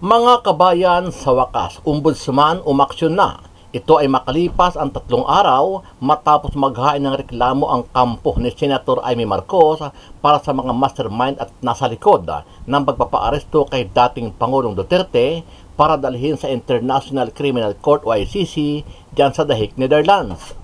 Mga kabayan, sa wakas, ombudsman umaksyon na. Ito ay makalipas ang 3 araw matapos maghain ng reklamo ang kampo ni Senator Amy Marcos para sa mga mastermind at nasa likod ng pagpapaaresto kay dating Pangulong Duterte para dalhin sa International Criminal Court o ICC dyan sa The Hague, Netherlands.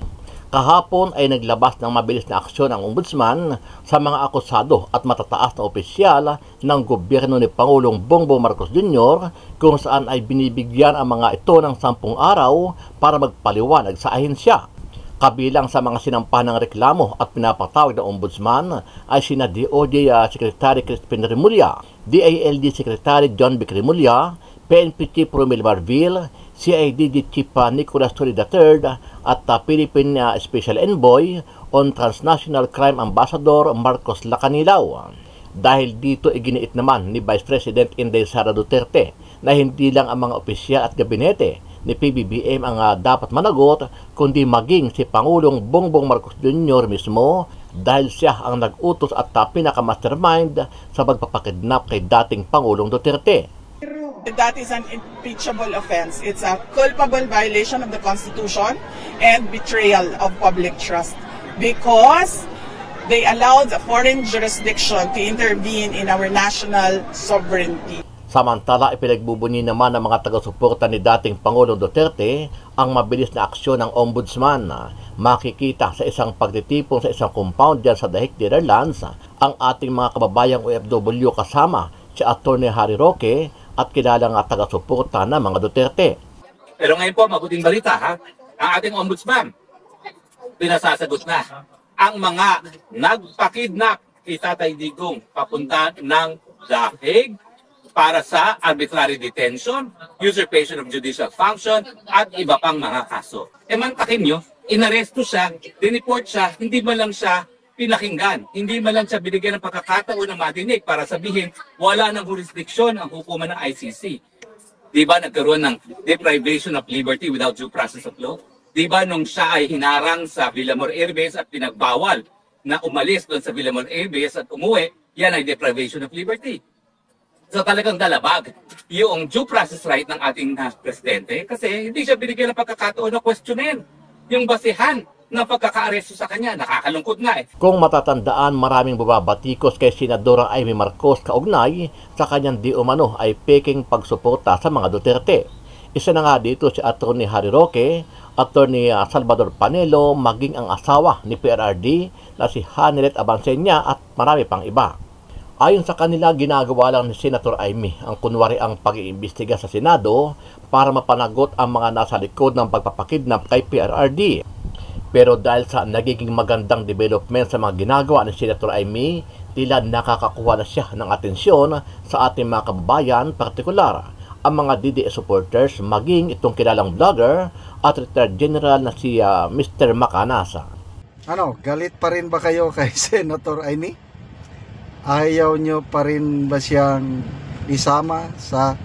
Kahapon ay naglabas ng mabilis na aksyon ang ombudsman sa mga akusado at matataas na opisyal ng gobyerno ni Pangulong Bongbong Marcos Jr. kung saan ay binibigyan ang mga ito ng 10 araw para magpaliwanag sa ahensya. Kabilang sa mga sinampa ng reklamo at pinapatawag ng ombudsman ay sina DOJ Secretary Crispin Remulla, DILG Secretary John Vic Remulla, PNP Chief Romel Marvil, CIDG Chief Nicolas Torre III at Philippine Special Envoy on Transnational Crime Ambassador Marcos Lacanilaw. Dahil dito iginiit naman ni Vice President Inday Sara Duterte na hindi lang ang mga opisyal at gabinete ni PBBM ang dapat managot kundi maging si Pangulong Bongbong Marcos Jr. mismo dahil siya ang nag-utos at pinaka-mastermind sa pagpapakidnap kay dating Pangulong Duterte. That is an impeachable offense. It's a culpable violation of the Constitution and betrayal of public trust because they allowed a foreign jurisdiction to intervene in our national sovereignty. Samantala, ipinagbubunyi naman ng mga taga-suporta ni dating Pangulong Duterte ang mabilis na aksyon ng ombudsman. Makikita sa isang pagtitipon sa isang compound dyan sa The Hague, Netherlands ang ating mga kababayang OFW kasama si Atty. Harry Roque at kilalang taga-suporta ng mga Duterte. Pero ngayon po, mabuting balita ha, ang ating ombudsman, pinasasagot na ang mga nagpakidnap kay Tatay Digong papunta ng The Hague para sa arbitrary detention, usurpation of judicial function, at iba pang mga kaso. Mantakin nyo, inaresto siya, dineport siya, hindi man lang siya pinakinggan. Hindi man lang siya binigyan ng pagkakataon na madinig para sabihin wala ng jurisdiksyon ang hukuman ng ICC. Di ba nagkaroon ng deprivation of liberty without due process of law? Di ba nung siya ay hinarang sa Villamor Air Base at pinagbawal na umalis doon sa Villamor Air Base at umuwi, yan ay deprivation of liberty. So talagang dalabag yung due process right ng ating presidente kasi hindi siya binigyan ng pagkakataon na questionin yung basihan ng pagkakaaresto sa kanya. Nakakalungkot nga eh. Kung matatandaan, maraming bumabatikos kay Senadora Amy Marcos kaugnay sa kanyang di umano ay peking pagsuporta sa mga Duterte. Isa na nga dito si Atty. Harry Roque, Atty. Salvador Panelo, maging ang asawa ni PRRD na si Hanilet Abansenya at marami pang iba. Ayon sa kanila, ginagawa lang ni Senator Amy ang kunwari ang pag-iimbestiga sa Senado para mapanagot ang mga nasa likod ng pagpapakidnap kay PRRD. Pero dahil sa nagiging magandang development sa mga ginagawa ni Senator Amy, tila nakakakuha na siya ng atensyon sa ating mga kababayan, partikular ang mga DDS supporters, maging itong kilalang vlogger at retired general na si Mr. Macanasa. Galit pa rin ba kayo kay Senator Amy? Ayaw nyo pa rin ba siyang isama sa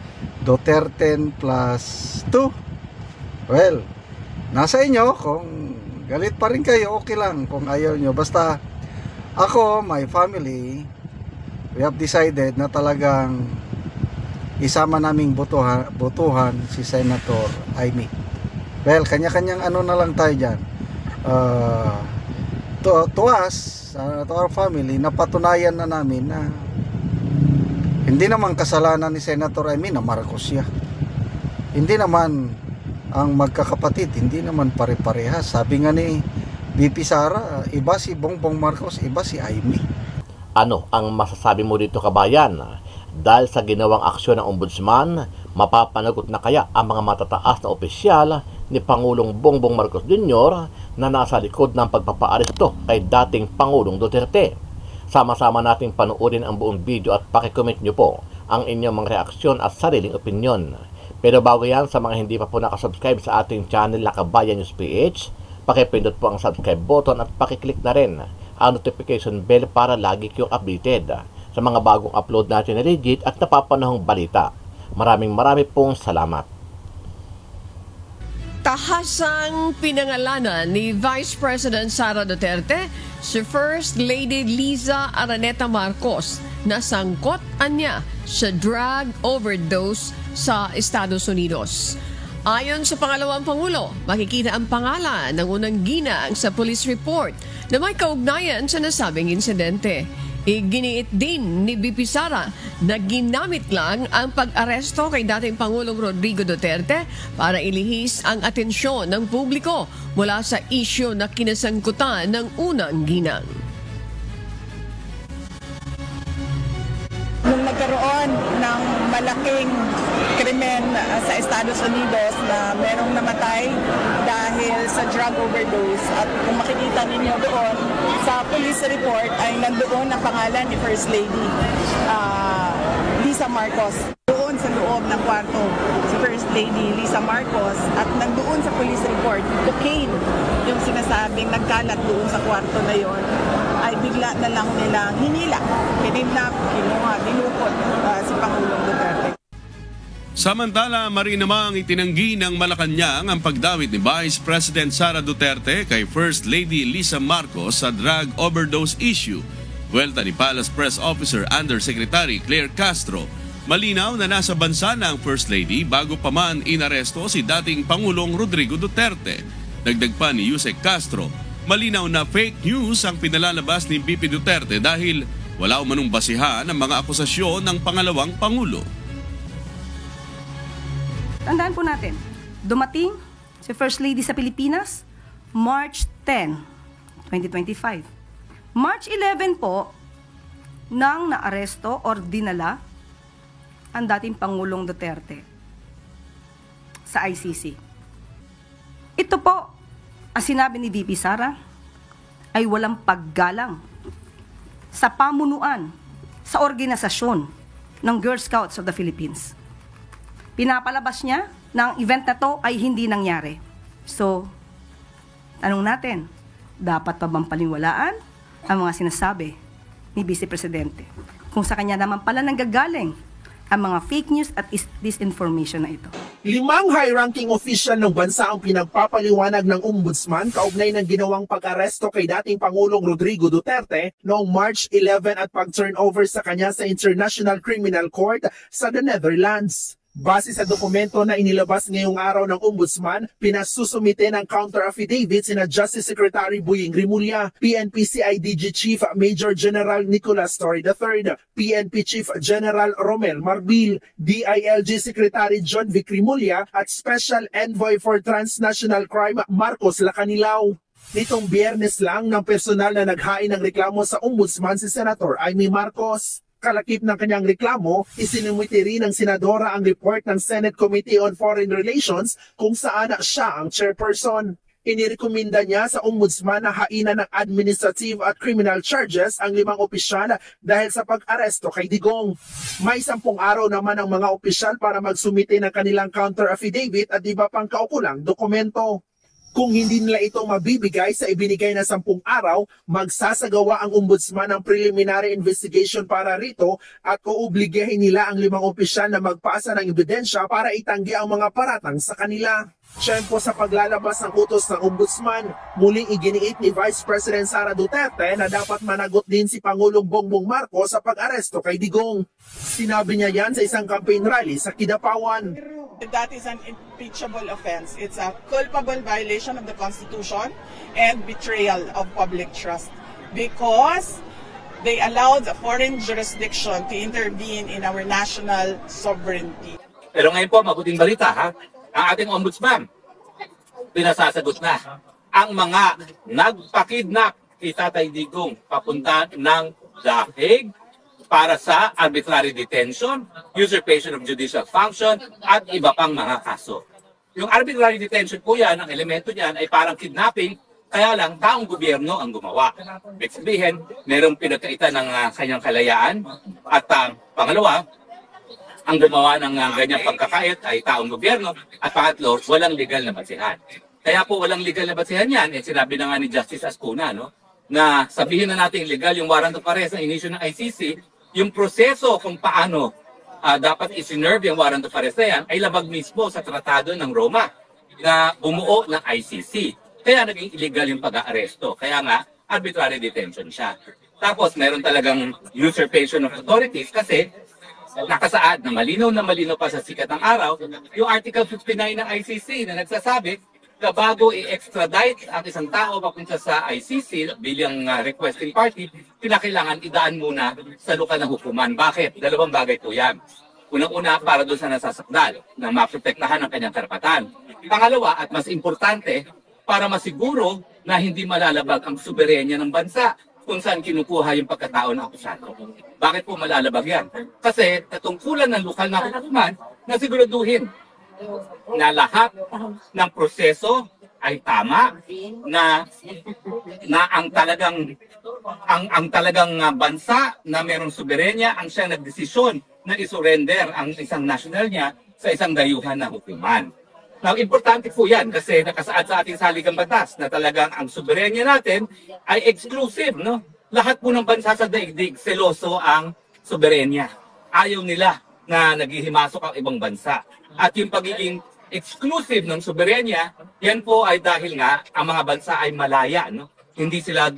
Duterte plus 2? Well, nasa inyo kung galit pa rin kayo, okay lang kung ayaw nyo. Basta ako, my family, we have decided na talagang isama naming botohan si Senator Amy. Well, kanya-kanyang ano na lang tayo dyan. To us, to our family, napatunayan na namin na hindi naman kasalanan ni Senator Amy na Marcos siya. Hindi naman ang magkakapatid, hindi naman pare-parehas. Sabi nga ni BP Sara, iba si Bongbong Marcos, iba si Amy. Ano ang masasabi mo dito, kabayan? Dahil sa ginawang aksyon ng ombudsman, mapapanagot na kaya ang mga matataas na opisyal ni Pangulong Bongbong Marcos Jr. na nasa likod ng pagpapaaresto kay dating Pangulong Duterte? Sama-sama nating panuorin ang buong video at pakicomment nyo po ang inyong mga reaksyon at sariling opinyon. Pero bago yan, sa mga hindi pa po nakasubscribe sa ating channel na Kabayan News PH, pakipindot po ang subscribe button at pakiclick na rin ang notification bell para lagi kayong updated sa mga bagong upload natin na legit at napapanahong balita. Maraming pong salamat. Tahasang pinangalanan ni Vice President Sara Duterte si First Lady Liza Araneta Marcos na sangkot anya sa drug overdose sa Estados Unidos. Ayon sa pangalawang Pangulo, makikita ang pangalan ng unang ginang sa police report na may kaugnayan sa nasabing insidente. Iginiit din ni BP Sara na ginamit lang ang pag-aresto kay dating Pangulong Rodrigo Duterte para ilihis ang atensyon ng publiko mula sa isyu na kinasangkutan ng unang ginang. Nung nagkaroon ng malaking krimen sa Estados Unidos na merong namatay dahil sa drug overdose, at kung makikita ninyo doon sa police report ay nandoon ang pangalan ni First Lady Lisa Marcos. Doon sa loob ng kwarto si First Lady Lisa Marcos, at nandoon sa police report cocaine yung sinasabing nagkalat doon sa kwarto na yon, ay bigla na lang nilang hinila, kinidnap, kinuha, dinukot si Pangulong Duterte. Samantala, marinamang itinanggi ng Malacanang ang pagdawit ni Vice President Sara Duterte kay First Lady Lisa Marcos sa drug overdose issue. Buwelta ni Palace Press Officer Undersecretary Claire Castro, malinaw na nasa bansa na ang First Lady bago pa man inaresto si dating Pangulong Rodrigo Duterte. Dagdag pa ni Yusek Castro, malinaw na fake news ang pinalalabas ni BP Duterte dahil wala umanong basihan ang mga akusasyon ng pangalawang Pangulo. Tandaan po natin, dumating si First Lady sa Pilipinas March 10, 2025. March 11 po, nang naaresto or dinala ang dating Pangulong Duterte sa ICC. Ito po, ang sinabi ni VP Sara, ay walang paggalang sa pamunuan, sa organisasyon ng Girl Scouts of the Philippines. Pinapalabas niya na ang event na to ay hindi nangyari. So, tanong natin, dapat pa bang paniwalaan ang mga sinasabi ni Vice Presidente kung sa kanya naman pala nanggagaling ang mga fake news at disinformation na ito? 5 high-ranking official ng bansa ang pinagpapaliwanag ng Ombudsman kaugnay ng ginawang pag-aresto kay dating Pangulong Rodrigo Duterte noong March 11 at pag-turnover sa kanya sa International Criminal Court sa the Netherlands. Base sa dokumento na inilabas ngayong araw ng Ombudsman, pinasusumite ng counter-affidavit sina Justice Secretary Boying Rimulya, PNP CIDG Chief Major General Nicolas Torre III, PNP Chief General Romel Marbil, DILG Secretary John Vic Rimulya at Special Envoy for Transnational Crime Marcos Lacanilao. Nitong Biyernes lang ng personal na naghain ng reklamo sa Ombudsman si Senator Amy Marcos. Kalakip ng kanyang reklamo, isinumiti rin ng senadora ang report ng Senate Committee on Foreign Relations kung saan siya ang chairperson. Inirekomenda niya sa Ombudsman na hainan ng administrative at criminal charges ang 5 opisyal dahil sa pag-aresto kay Digong. May 10 araw naman ang mga opisyal para magsumite ng kanilang counter-affidavit at iba pang kaukulang dokumento. Kung hindi nila ito mabibigay sa ibinigay na 10 araw, magsasagawa ang Ombudsman ng preliminary investigation para rito at uubligahin nila ang 5 opisyal na magpasa ng ebidensya para itanggi ang mga paratang sa kanila. Tiyempo sa paglalabas ng utos ng Ombudsman, muling iginiit ni Vice President Sara Duterte na dapat managot din si Pangulong Bongbong Marcos sa pag-aresto kay Digong. Sinabi niya yan sa isang campaign rally sa Kidapawan. That is an impeachable offense. It's a culpable violation of the Constitution and betrayal of public trust because they allowed a foreign jurisdiction to intervene in our national sovereignty. Pero ngayon po, mabuting balita ha, ang ating ombudsman, pinasasagot na ang mga nagpakidnap kay Tatay Digong papunta ng The Hague para sa arbitrary detention, usurpation of judicial function, at iba pang mga kaso. Yung arbitrary detention po yan, ang elemento niyan ay parang kidnapping, kaya lang taong gobyerno ang gumawa. Ibig sabihin, merong pinagkaitan ng kanyang kalayaan, at pangalawa, ang gumawa ng ganyang pagkakait ay taong gobyerno, at pangatlo, walang legal na basihan. Kaya po walang legal na basihan yan, sinabi na nga ni Justice Ascuna, no, na sabihin na natin legal yung warrant of arrest na inisyu ng ICC, yung proseso kung paano dapat isinerve yung warrant of arrest na yan ay labag mismo sa tratado ng Roma na bumuo ng ICC. Kaya naging illegal yung pag-aaresto. Kaya nga, arbitrary detention siya. Tapos meron talagang usurpation of authorities kasi nakasaad na malinaw pa sa sikat ng araw yung Article 59 ng ICC na nagsasabi na bago i-extradite ang isang tao papunta sa ICC bilang requesting party, kinakailangan idaan muna sa lokal na hukuman. Bakit? Dalawang bagay po yan. Unang-una, para doon sa nasasakdal na maprotektahan ang kanyang karapatan. Pangalawa, at mas importante, para masiguro na hindi malalabag ang soberenya ng bansa kung saan kinukuha yung pagkatao ng akusado. Bakit po malalabag yan? Kasi katungkulan ng lokal na hukuman na siguraduhin na lahat ng proseso ay tama, na ang talagang bansa na mayroong soberenya ang siyang nagdesisyon na isurrender ang isang national niya sa isang dayuhan na hukuman. Now, importante po yan kasi nakasaad sa ating saligang batas na talagang ang soberenya natin ay exclusive, no? Lahat po ng bansa sa daigdig, seloso ang soberenya. Ayaw nila na naghihimasok ang ibang bansa. At yung pagiging exclusive ng soberenya, yan po ay dahil nga ang mga bansa ay malaya, no? Hindi sila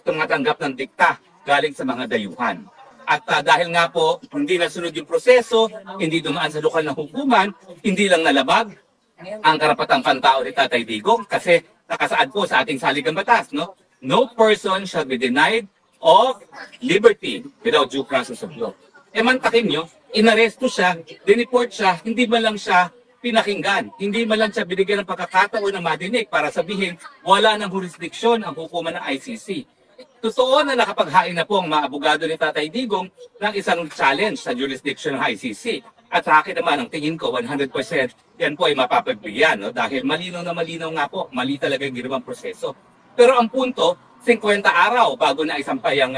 tumatanggap ng dikta galing sa mga dayuhan. At dahil nga po, hindi nasunod yung proseso, hindi dumaan sa lokal na hukuman, hindi lang nalabag ang karapatang pantao ni Tatay Digong kasi nakasaad po sa ating saligang batas, no? No person shall be denied of liberty without due process of law. Mantakin nyo, inaresto siya, dineport siya, hindi man lang siya pinakinggan, hindi man lang siya binigyan ng pagkakataon na madinig para sabihin wala ng jurisdiksyon ang hukuman ng ICC. Totoo na nakapaghain na po ang mga abogado ni Tatay Digong ng isang challenge sa jurisdiction ng ICC. At sa akin naman, ang tingin ko, 100% yan po ay mapapagbigyan. No? Dahil malinaw nga po, mali talaga yung ginawang proseso. Pero ang punto, 50 araw bago na isampay ang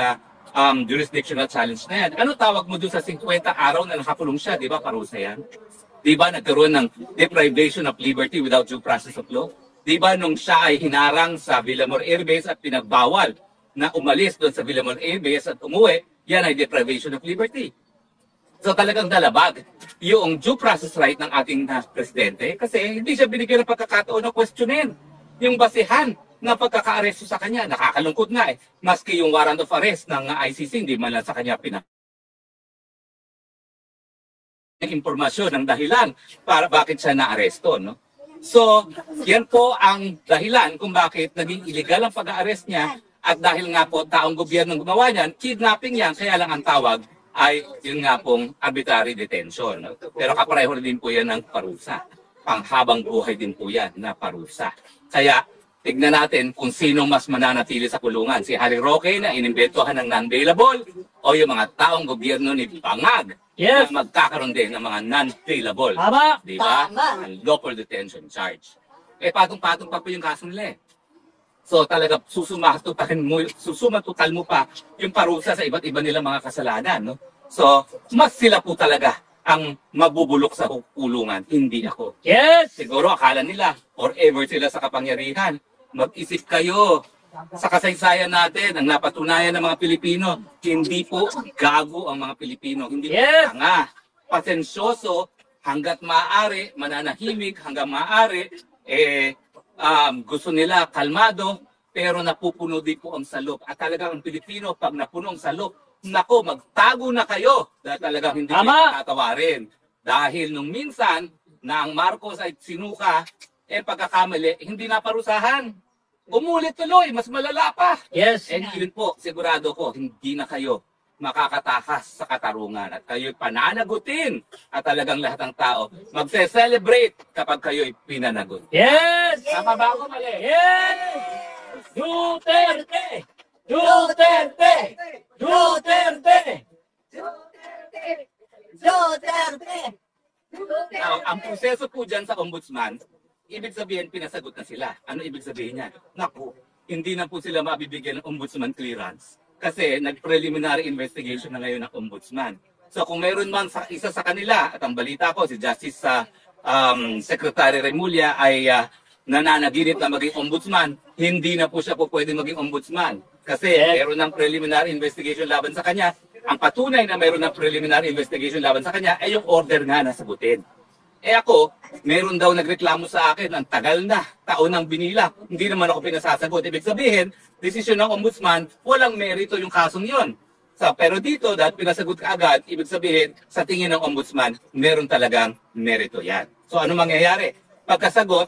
jurisdictional challenge na yan. Ano tawag mo doon sa 50 araw na nakakulong siya? Di ba parusa yan? Di ba nagkaroon ng deprivation of liberty without due process of law? Di ba nung siya ay hinarang sa Villamor Air Base at pinagbawal na umalis doon sa Villamor Air Base at umuwi, yan ay deprivation of liberty. So talagang dalabag yung due process right ng ating presidente kasi hindi siya binigyan ng pagkakataon na questionin yung basihan ng pagkaka-aresto sa kanya. Nakakalungkot nga eh. Maski yung warrant of arrest ng ICC, hindi man lang sa kanya impormasyon ng dahilan para bakit siya na-aresto. No? So, yan po ang dahilan kung bakit naging illegal ang pag-arrest niya at dahil nga po taong gobyerno gumawa niyan, kidnapping yan, kaya lang ang tawag ay yun nga pong arbitrary detention. No? Pero kapareho din po yan ng parusa. Panghabang buhay din po yan na parusa. Kaya tignan natin kung sino mas mananatili sa kulungan. Si Harry Roque na inimbentohan ng non-bailable o yung mga taong gobyerno ni Bangag na magkakaroon din ng mga non-bailable. Diba? Ang lawful detention charge. Patong-patong pa po yung kaso nila eh. So talaga susumatutal mo pa yung parusa sa iba't iba nilang mga kasalanan. No? So mas sila po talaga ang mabubulok sa kulungan, hindi ako. Yes! Siguro akala nila, forever sila sa kapangyarihan. Mag-isip kayo sa kasaysayan natin, ang napatunayan ng mga Pilipino, hindi po gago ang mga Pilipino, hindi po tanga. Pasensyoso, hanggat maaari, mananahimik, hanggang maaari, gusto nila kalmado, pero napupuno din po ang salop. At talagang ang Pilipino, pag napuno ang salop, nako, magtago na kayo dahil talagang hindi kayo tatawarin. Dahil nung minsan na ang Marcos ay sinuka, pagkakamali, hindi naparusahan. Umulit tuloy, mas malala pa. Yes. And yun po, sigurado ko, hindi na kayo makakatakas sa katarungan at kayo'y pananagutin at talagang lahat ng tao magse-celebrate kapag kayo'y pinanagot. Yes! Tama ba ako mali? Yes! Duterte! Duterte! Duterte! Duterte! Now, ang proseso po dyan sa ombudsman, ibig sabihin pinasagot na sila. Ano ibig sabihin niya? Naku, hindi na po sila mabibigyan ng ombudsman clearance. Kasi nag-preliminary investigation na ngayon ng ombudsman. So kung meron man isa sa kanila, at ang balita ko si Justice Secretary Remulla ay nananaginip na maging ombudsman, hindi na po siya po pwede maging ombudsman. Kasi meron ng preliminary investigation laban sa kanya. Ang patunay na meron ng preliminary investigation laban sa kanya ay yung order nga na sagutin. Ako, meron daw nagreklamo sa akin, ang tagal na, taon nang binila. Hindi naman ako pinasasagot. Ibig sabihin, desisyon ng ombudsman, walang merito yung kasong yon. Pero dito, dahil pinasagot ka agad, ibig sabihin, sa tingin ng ombudsman, meron talagang merito yan. So ano mangyayari? Pagkasagot,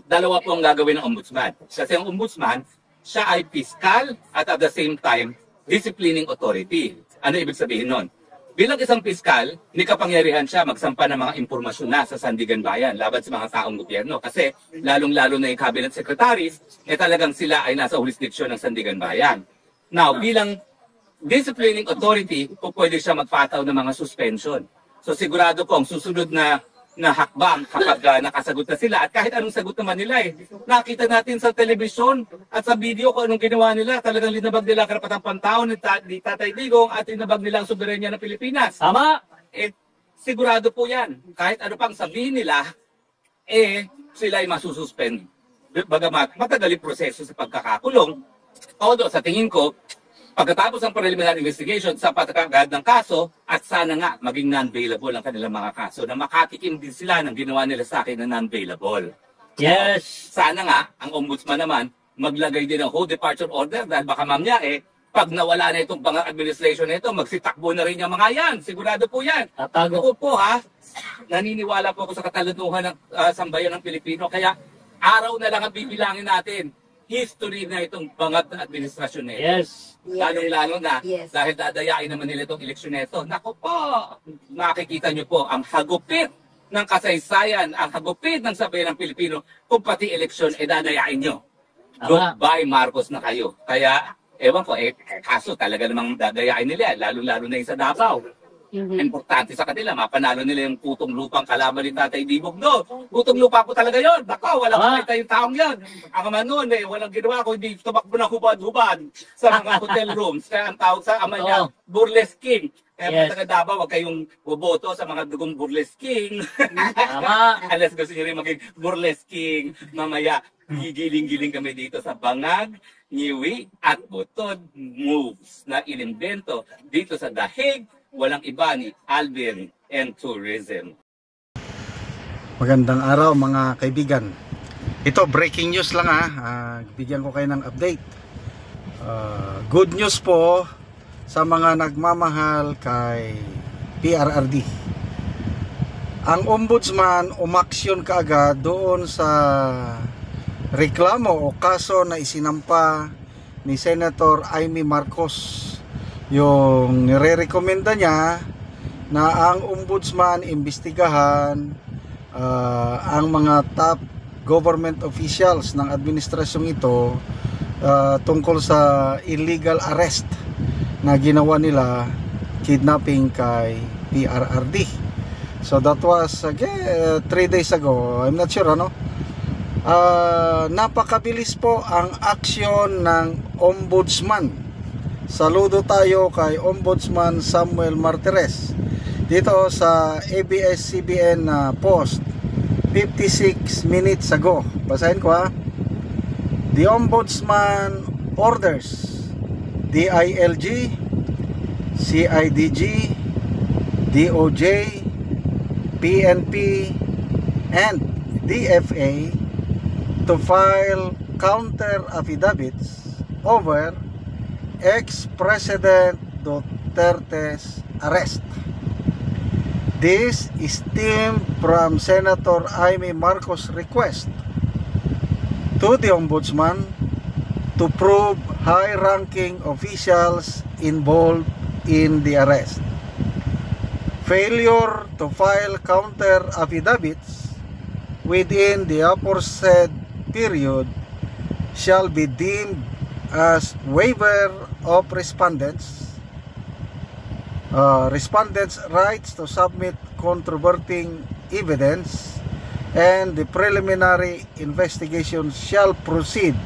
dalawa po ang gagawin ng ombudsman. Kasi ang ombudsman, siya ay fiscal at the same time, disciplining authority. Ano ibig sabihin nun? Bilang isang piskal, may kapangyarihan siya magsampa ng mga impormasyon na sa Sandigan Bayan laban sa mga taong gobyerno. Kasi lalong-lalo na yung cabinet secretaries, talagang sila ay nasa jurisdiction ng Sandigan Bayan. Now, bilang disciplining authority, pwede siya magpataw ng mga suspension. So sigurado po ang susunod na hakbang kapag nakasagot na sila at kahit anong sagot naman nila nakita natin sa telebisyon at sa video kung anong ginawa nila, talagang linabag nila karapatang pantao ni Tatay Digong at linabag nila ang soberenya ng Pilipinas. Tama! Sigurado po yan. Kahit ano pang sabihin nila, sila ay masususpend. Bagamat matagal yung proseso sa pagkakakulong, although sa tingin ko, pagkatapos ng preliminary investigation sa pagkakagad ng kaso at sana nga maging non-bailable ang kanilang mga kaso na makatikim din sila ng ginawa nila sa akin na non-bailable. Yes! Sana nga, ang ombudsman naman, maglagay din ng whole departure order dahil baka mamaya pag nawala na itong pang-administration na ito, magsitakbo na rin yung mga yan. Sigurado po yan. Tatago. Ako po naniniwala po ako sa katalanuhan ng sambayan ng Pilipino. Kaya araw na lang ang bibilangin natin. History na itong bangat na administrasyon na ito. Yes. Lalong-lalo na dahil dadayain naman nila itong eleksyon na ito. Naku po, makikita nyo po ang hagupit ng kasaysayan, ang hagupit ng sabayan ng Pilipino kung pati eleksyon dadayain nyo. Goodbye Marcos na kayo. Kaya, ewan ko, kaso talaga namang dadayain nila, lalo-lalo na yung sa Davao. Importante sa kanila, mapanalo nila yung putong lupang kalaban ni Tatay Digong doon. Putong lupa po talaga yun. Baka, walang makita yung taong yun. Ang ama noon, walang ginawa ko, hindi tumakbo ng hubad-hubad sa mga hotel rooms. Kaya ang tawag sa ama niya, Burlesque King. Kaya taga Davao, wag kayong boboto sa mga dugong Burlesque King. Unless gusto nyo rin maging Burlesque King, mamaya, gigiling-giling kami dito sa Bangag, Nyiwi at Butod moves na inimbento dito sa Dahig. Walang iba ni Alvin and Tourism. Magandang araw mga kaibigan. Ito breaking news lang bigyan ko kayo ng update. Good news po sa mga nagmamahal kay PRRD. Ang ombudsman umaksyon kaagad doon sa reklamo o kaso na isinampa ni Senator Amy Marcos. Yung nire-recommenda niya na ang ombudsman imbestigahan ang mga top government officials ng administrasyong ito tungkol sa illegal arrest na ginawa nila kidnapping kay PRRD. So that was 3 days ago. I'm not sure napakabilis po ang aksyon ng ombudsman. Saludo tayo kay Ombudsman Samuel Martires dito sa ABS-CBN post 56 minutes ago. Basahin ko The Ombudsman orders DILG, CIDG, DOJ, PNP, and DFA to file counter affidavits over ex-President Duterte's arrest. This stemmed from Senator Amy Marcos' request to the Ombudsman to prove high-ranking officials involved in the arrest. Failure to file counter affidavits within the aforesaid period shall be deemed as waiver of respondents' rights to submit controverting evidence, and the preliminary investigation shall proceed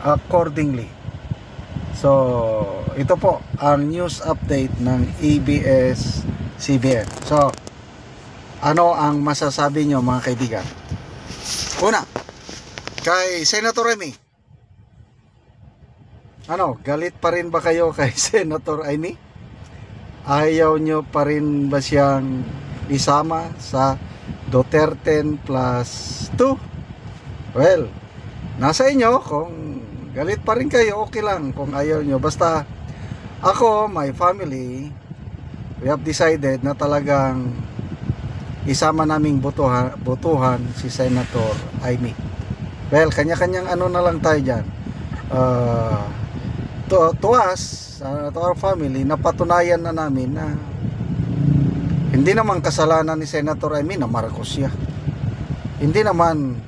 accordingly. So, ito po ang news update ng ABS-CBN. So, ano ang masasabi nyo mga kaibigan? Una, kay Senator Amy, galit pa rin ba kayo kay Senator Amy? Ayaw nyo pa rin ba siyang isama sa Duterte plus 2. Well, nasa inyo. Kung galit pa rin kayo, okay lang. Kung ayaw nyo, basta ako, my family, we have decided na talagang isama naming botohan si Senator Amy. Well, kanya-kanyang ano na lang tayo dyan. To us, to our family, napatunayan na namin na hindi naman kasalanan ni Senator Amy na Marcos siya. Hindi naman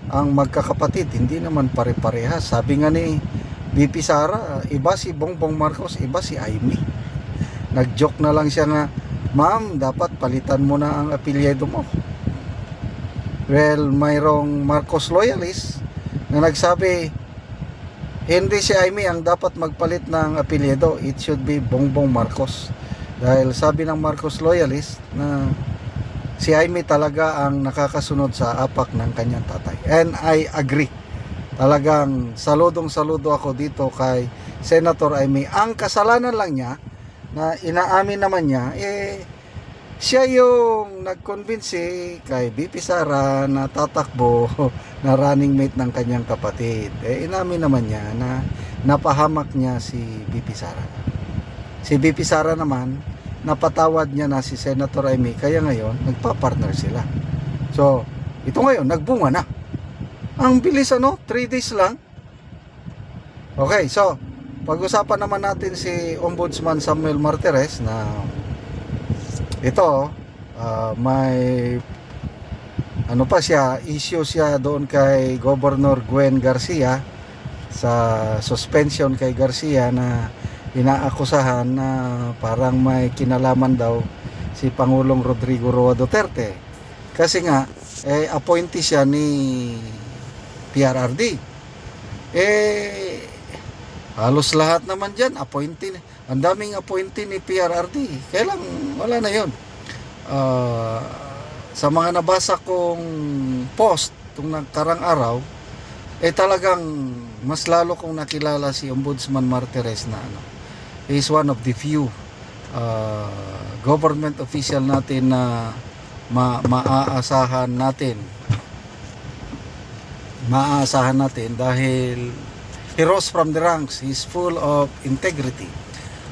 ang magkakapatid, hindi naman pare-parehas. Sabi nga ni BP Sara, iba si Bongbong Marcos, iba si Amy. Nag-joke na lang siya nga, ma'am, dapat palitan mo na ang apelyido mo. Well, mayroong Marcos loyalist na nagsabi, hindi si Amy ang dapat magpalit ng apelyido, it should be Bongbong Marcos. Dahil sabi ng Marcos loyalist na si Amy talaga ang nakakasunod sa apak ng kanyang tatay. And I agree. Talagang saludong-saludo ako dito kay Senator Amy. Ang kasalanan lang niya, na inaamin naman niya, siya yung nag-convince kay BP Sara na tatakbo na running mate ng kanyang kapatid. Inamin naman niya na napahamak niya si BP Sara. Si BP Sara naman, napatawad niya na si Senator Amy, kaya ngayon, nagpa-partner sila. So, ito ngayon, nagbunga na. Ang bilis 3 days lang. Okay, so, pag-usapan naman natin si Ombudsman Samuel Martires na ito, may issue siya doon kay Governor Gwen Garcia sa suspension kay Garcia na inaakusahan na parang may kinalaman daw si Pangulong Rodrigo Roa Duterte. Kasi nga, appointee siya ni PRRD. Halos lahat naman dyan, appointee. Ang daming appointee ni PRRD. Kaya lang, wala na yun. Sa mga nabasa kong post itong nagkarang araw, talagang mas lalo kong nakilala si Ombudsman Martires na he is one of the few government official natin na maaasahan natin dahil he rose from the ranks. He is full of integrity.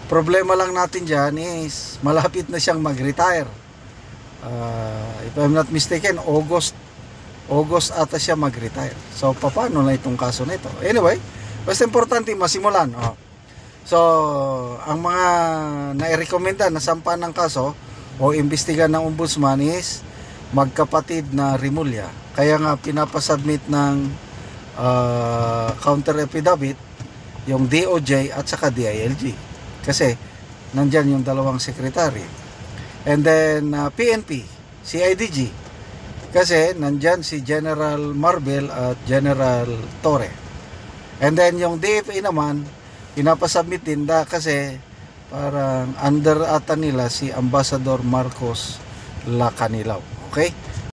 Problema lang natin dyan is malapit na siyang mag-retire. If I'm not mistaken, August ata siya mag-retire. So paano na itong kaso na ito? Anyway, basta importante masimulan. So ang mga nairekomenda na sampan ng kaso o imbestigan ng ombudsman is magkapatid na Rimulya. Kaya nga pinapasubmit ng counter affidavit yung DOJ at saka DILG. Kasi nandyan yung dalawang sekretary. And then PNP, CIDG. Kasi nandyan si General Marbel at General Torre. And then yung DFA naman, pinapasubmit din kasi parang under ata nila si Ambassador Marcos Lacanilaw. Okay?